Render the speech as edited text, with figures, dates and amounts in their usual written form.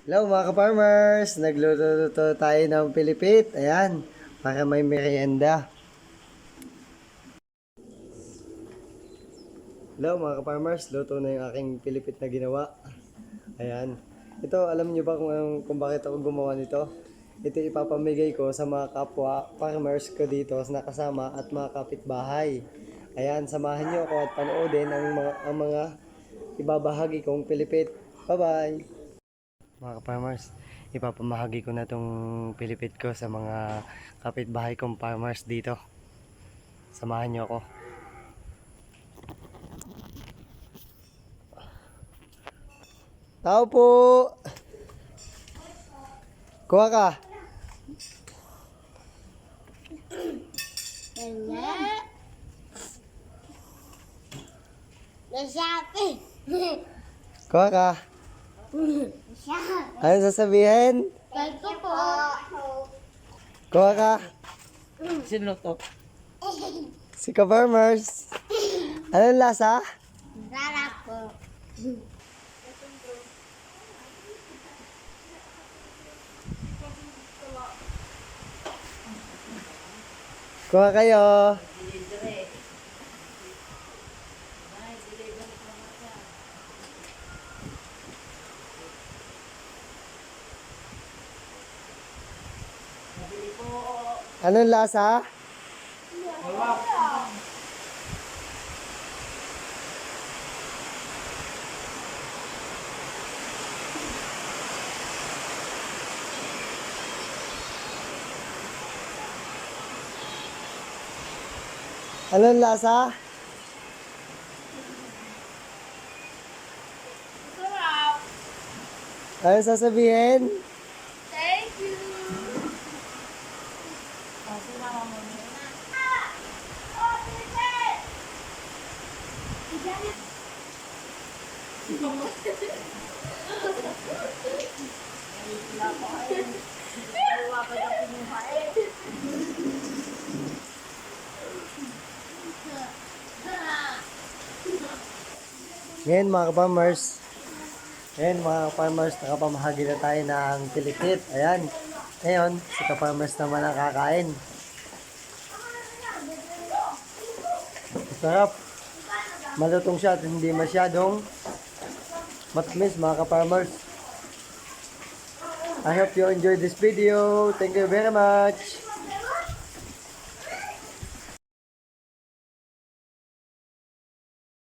Hello mga ka-farmers! Nagluto tayo ng pilipit. Ayan, para may merienda. Hello mga ka-farmers, luto na yung aking pilipit na ginawa. Ayan. Ito, alam niyo ba kung bakit ako gumawa nito? Ito ipapamigay ko sa mga kapwa farmers ko dito na kasama at mga kapitbahay. Ayan, samahan niyo ako at panoodin ang mga ibabahagi kong pilipit. Bye-bye! Mga ka-farmers, ipapamahagi ko na tong pilipit ko sa mga kapitbahay kong farmers dito. Samahan niyo ako. Tao po! Kuha ka! Kuha ka! Ano sasabihin? Ito po. Kuha ka! Sino to? Si ka-farmers! Anong lasa? Sarap po. Kuha kayo! Anong lasa? Anong lasa? Sarap. Anong sasabihin? Thank you. Ngayon mga ka-farmers, nakapamahagi na tayo ng pilipit. Ayan. Ngayon, si ka-farmers naman ang kakain. Sarap. Malutong siya at hindi masyadong matamis mga ka-farmers. I hope you enjoyed this video. Thank you very much.